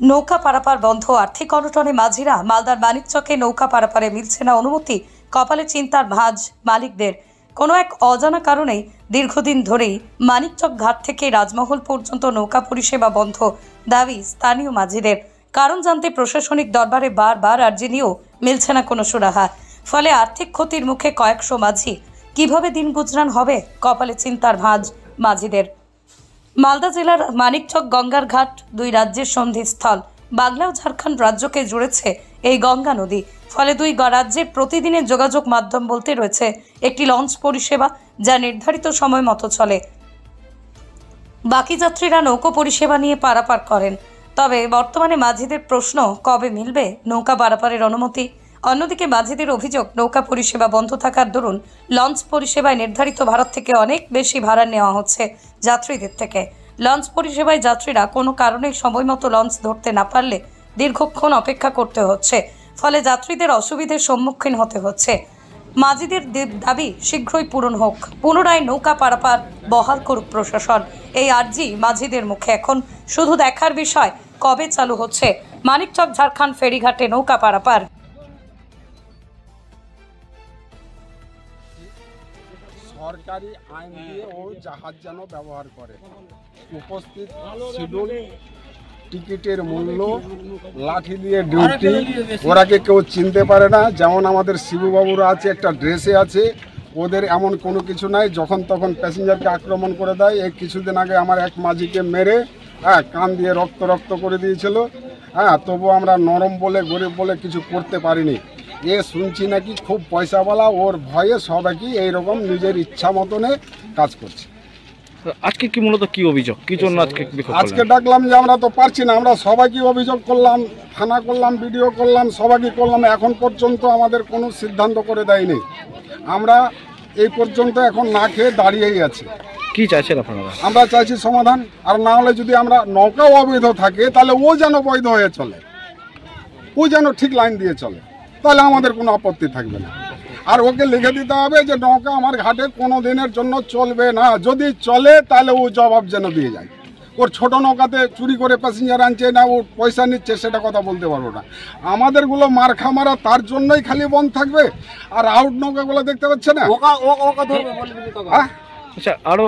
নৌকা পারাপার বন্ধ, আর্থিক অনটনে মাঝিরা। মালদার মানিকচকে নৌকা পারাপারে মিলছে না অনুমতি, কপালে চিন্তার ভাঁজ মালিকদের। কোনো এক অজানা কারণেই দীর্ঘদিন ধরেই মানিকচক ঘাট থেকে রাজমহল পর্যন্ত নৌকা পরিষেবা বন্ধ, দাবি স্থানীয় মাঝিদের। কারণ জানতে প্রশাসনিক দরবারে বারবার আর্জি নিয়েও মিলছে না কোনো সুরাহা। ফলে আর্থিক ক্ষতির মুখে কয়েকশো মাঝি। কিভাবে দিন গুজরান হবে, কপালে চিন্তার ভাঁজ মাঝিদের। মালদা জেলার মানিকচক গঙ্গার ঘাট দুই রাজ্যের সন্ধিস্থল। বাংলা ও ঝাড়খণ্ড রাজ্যকে জুড়েছে এই গঙ্গা নদী। ফলে দুই রাজ্যের প্রতিদিনের যোগাযোগ মাধ্যম বলতে রয়েছে একটি লঞ্চ পরিষেবা, যা নির্ধারিত সময় মতো চলে। বাকি যাত্রীরা নৌকো পরিষেবা নিয়ে পারাপার করেন। তবে বর্তমানে মাঝিদের প্রশ্ন, কবে মিলবে নৌকা পারাপারের অনুমতি? অন্যদিকে মাঝিদের অভিযোগ, নৌকা পরিষেবা বন্ধ থাকার দরুন লঞ্চ পরিষেবায় নির্ধারিত ভাড়া থেকে অনেক বেশি ভাড়া নেওয়া হচ্ছে যাত্রীদের থেকে। লঞ্চ পরিষেবায় যাত্রীরা কোনো কারণে সময় মতো লঞ্চ ধরতে না পারলে দীর্ঘক্ষণ অপেক্ষা করতে হচ্ছে। ফলে যাত্রীদের অসুবিধার সম্মুখীন হতে হচ্ছে। মাঝিদের দাবি শীঘ্রই পূরণ হোক, পুনরায় নৌকা পারাপার বহাল করুক প্রশাসন। এই আর্জি মাঝিদের মুখে। এখন শুধু দেখার বিষয়, কবে চালু হচ্ছে মানিকচক ঝাড়খণ্ড ফেরিঘাটে নৌকা পারাপার। সরকারি আইন দিয়ে ও জাহাজ যেন ব্যবহার করে। উপস্থিত শিডিউল, টিকিটের মূল্য, লাঠি দিয়ে ডিউটি, ওরাকে কেউ চিনতে পারে না। যেমন আমাদের শিবুবাবুরা আছে, একটা ড্রেসে আছে, ওদের এমন কোনো কিছু নাই। যখন তখন প্যাসেঞ্জারকে আক্রমণ করে দেয়। এই কিছুদিন আগে আমার এক মাঝিকে মেরে কান দিয়ে রক্ত করে দিয়েছিল। তবু আমরা নরম বলে, গরিব বলে কিছু করতে পারিনি। এ শুনছি নাকি খুব পয়সাওয়ালা, ওর ভয়ে সবাই কি এইরকম নিজের ইচ্ছা মতনে কাজ করছে। আজকে কি মূলত কি অভিযোগ, কি জন্য আজকে ডাকলাম যে আমরা তো পারছি না, আমরা সবাইকে অভিযোগ করলাম, থানা করলাম, ভিডিও করলাম, সবাইকে করলাম। এখন পর্যন্ত আমাদের কোনো সিদ্ধান্ত করে দেয়নি। আমরা এই পর্যন্ত এখন না খেয়ে দাঁড়িয়েই আছি। কি চাইছেন আপনারা? আমরা চাইছি সমাধান। আর না হলে যদি আমরা নৌকাও অবৈধ থাকে, তাহলে ও যেন বৈধ হয়ে চলে, ও যেন ঠিক লাইন দিয়ে চলে, তাহলে আমাদের কোনো আপত্তি থাকবে না। আর ওকে লিখে দিতে হবে যে নৌকা আমার ঘাটে কোনো দিনের জন্য চলবে না। যদি চলে তাহলে ও জবাব যেন দিয়ে যায়। ওর ছোট নৌকাতে চুরি করে প্যাসেঞ্জার আনছে না, ও পয়সা নিচ্ছে, সেটা কথা বলতে পারবো না। আমাদেরগুলো মারখা মারা, তার জন্যই খালি বন্ধ থাকবে। আর আউট নৌকাগুলো দেখতে পাচ্ছে না। আচ্ছা, আরো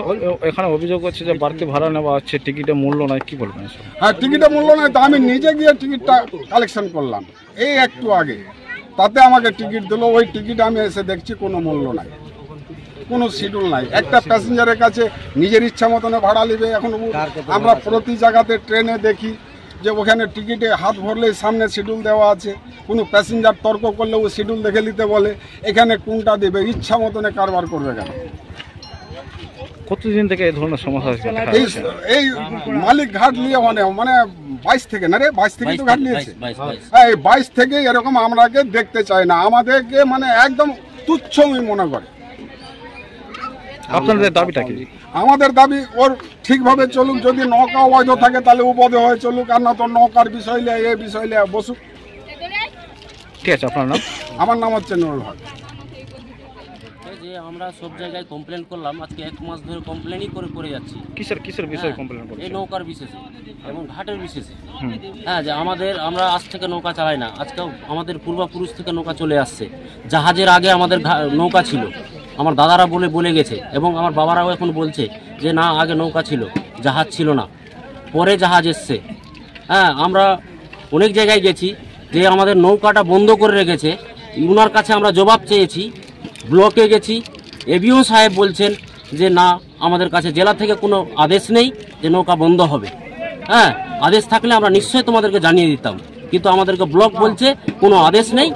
এখানে অভিযোগ হচ্ছে যে বাড়তি ভাড়া নেওয়া হচ্ছে, টিকিটের মূল্য নয়, কি বলবেন? হ্যাঁ, টিকিটের মূল্য নয়। তো আমি নিজে গিয়ে টিকিটটা কালেকশন করলাম এই একটু আগে, তাতে আমাকে টিকিট দিল। ওই টিকিট আমি এসে দেখছি কোনো মূল্য নাই, কোনো শিডিউল নাই। একটা প্যাসেঞ্জারের কাছে নিজের ইচ্ছা মতনে ভাড়া নেবে। এখন আমরা প্রতি জায়গাতে ট্রেনে দেখি যে ওখানে টিকিটে হাত ভরলেই সামনে শিডিউল দেওয়া আছে। কোনো প্যাসেঞ্জার তর্ক করলে ও শিডিউল দেখে নিতে বলে। এখানে কোনটা দেবে, ইচ্ছা মতনে কারবার করবে কেন? কতদিন থেকে এই ধরনের সমস্যা? এই মালিক ঘাট নিয়ে মানে 22 থেকে না রে, 22 থেকে তো ঘাট নিয়েছে। হ্যাঁ, এই 22 থেকে এরকম আমরাকে দেখতে চাই না। আমাদেরকে মানে একদম তুচ্ছ মনে করে। আপনাদের দাবিটা কি? আমাদের দাবি ওর ঠিকভাবে চলুক। যদি নৌকা অবৈধ থাকে তাহলে উবৈধ হয়ে চলুক, আর না তো নৌকার বিষয় নিয়ে এই বিষয় নিয়ে বসুক। ঠিক আছে, আপনার নাম? আমার নাম হচ্ছে নুরুল হক। আমরা সব জায়গায় কমপ্লেন করলাম, আজকে 1 মাস ধরে কমপ্লেনই করে যাচ্ছি। কিসের বিষয়ে কমপ্লেন করছেন? এই নৌকার বিশেষে এবং ঘাটের বিশেষে। হ্যাঁ, যে আমরা আজ থেকে নৌকা চালাই না। আজকে আমাদের পূর্বপুরুষ থেকে নৌকা চলে আসছে। জাহাজের আগে আমাদের নৌকা ছিল, আমার দাদারা বলে গেছে, এবং আমার বাবারাও এখন বলছে যে না, আগে নৌকা ছিল, জাহাজ ছিল না, পরে জাহাজ এসছে। হ্যাঁ, আমরা অনেক জায়গায় গেছি যে আমাদের নৌকাটা বন্ধ করে রেখেছে। ওনার কাছে আমরা জবাব চেয়েছি, ব্লকে গেছি, এবিও সাহেব বলছেন যে না, আমাদের কাছে জেলা থেকে কোনো আদেশ নেই যে নৌকা বন্ধ হবে। হ্যাঁ, আদেশ থাকলে আমরা নিশ্চয়ই তোমাদেরকে জানিয়ে দিতাম, কিন্তু আমাদেরকে ব্লক বলছে কোনো আদেশ নেই।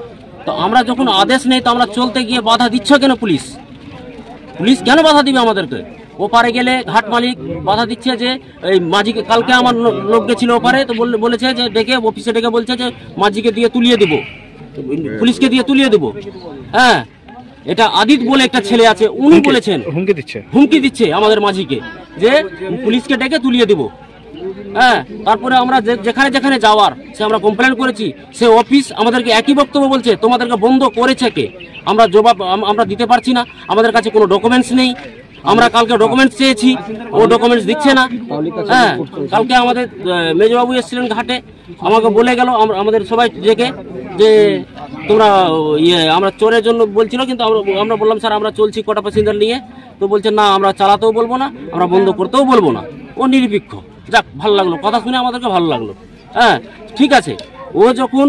তো আমরা যখন আদেশ নেই, তো আমরা চলতে গিয়ে বাধা দিচ্ছ কেন? পুলিশ কেন বাধা দিবে আমাদেরকে? ওপারে গেলে ঘাট মালিক বাধা দিচ্ছে যে এই মাঝিকে, কালকে আমার লোক গেছিল ওপারে, তো বলেছে যে ডেকে অফিসে ডেকে বলছে যে মাঝিকে দিয়ে তুলিয়ে দেবো, পুলিশকে দিয়ে তুলিয়ে দেবো। হ্যাঁ, এটা আদিত বলে একটা ছেলে আছে, উনি বলেছেন হুমকি দিচ্ছে আমাদের মাঝিকে যে পুলিশকে ডেকে তুলিয়ে দেবো। হ্যাঁ, তারপরে আমরা যেখানে যাওয়ার সে আমরা কমপ্লেন করেছি, সে অফিস আমাদেরকে একই বক্তব্য বলছে, তোমাদেরকে বন্ধ করেছে কে? আমরা জবাব আমরা দিতে পারছি না, আমাদের কাছে কোনো ডকুমেন্টস নেই। আমরা কালকে ডকুমেন্টস চেয়েছি, ও ডকুমেন্টস দিচ্ছে না। হ্যাঁ, কালকে আমাদের মেজবাবু এসেছিলেন ঘাটে, আমাকে বলে গেল আমাদের সবাই ডেকে যে তোমরা আমরা চোরের জন্য বলছিল, কিন্তু আমরা বললাম স্যার আমরা চলছি কটা প্যাসেঞ্জার নিয়ে। তো বলছে না আমরা চালাতেও বলবো না, আমরা বন্ধ করতেও বলবো না। ও নিরপেক্ষ। যাক, ভালো লাগলো, কথা শুনে আমাদেরকে ভালো লাগলো। হ্যাঁ ঠিক আছে, ও যখন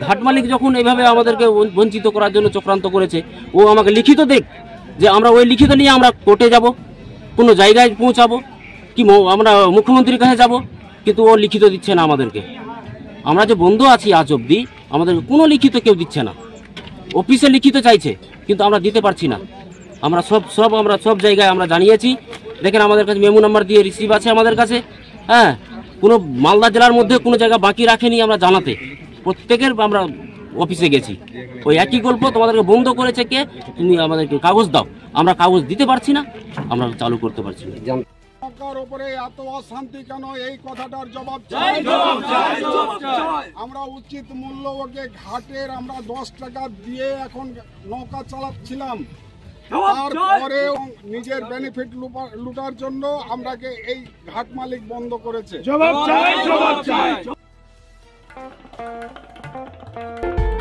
ঘাট মালিক যখন এইভাবে আমাদেরকে বঞ্চিত করার জন্য চক্রান্ত করেছে, ও আমাকে লিখিত দেখ, যে আমরা ওই লিখিত নিয়ে আমরা কোর্টে যাব, কোনো জায়গায় পৌঁছাবো, কি আমরা মুখ্যমন্ত্রীর কাছে যাব, কিন্তু ও লিখিত দিচ্ছে না আমাদেরকে। আমরা যে বন্ধ আছি আজ অবধি, আমাদেরকে কোনো লিখিত কেউ দিচ্ছে না। অফিসে লিখিত চাইছে, কিন্তু আমরা দিতে পারছি না। আমরা সব জায়গায় আমরা জানিয়েছি। দেখেন আমাদের কাছে মেমো নাম্বার দিয়ে রিসিভ আছে আমাদের কাছে। হ্যাঁ, কোনো মালদা জেলার মধ্যে কোনো জায়গা বাকি রাখেনি আমরা জানাতে, প্রত্যেকের আমরা অফিসে গেছি। ওই একই গল্প, তোমাদেরকে বন্ধ করেছে কে, তুমি আমাদেরকে কাগজ দাও। আমরা কাগজ দিতে পারছি না, আমরা চালু করতে পারছি না। নৌকার উপরে এত অশান্তি কেন, এই কথাটার জবাব চাই। আমরা উচিত মূল্য ওকে ঘাটের আমরা 10 টাকা দিয়ে এখন নৌকা চালাচ্ছিলাম, তারপরে নিজের বেনিফিট লুটার জন্য আমরাকে এই ঘাট মালিক বন্ধ করেছে।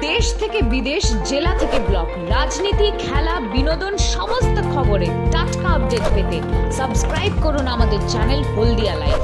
দেশ থেকে বিদেশ, জেলা থেকে ব্লক, রাজনীতি, খেলা, বিনোদন সমস্ত খবরে টাটকা আপডেট পেতে সাবস্ক্রাইব করুন আমাদের চ্যানেল হলদিয়া লাইভ।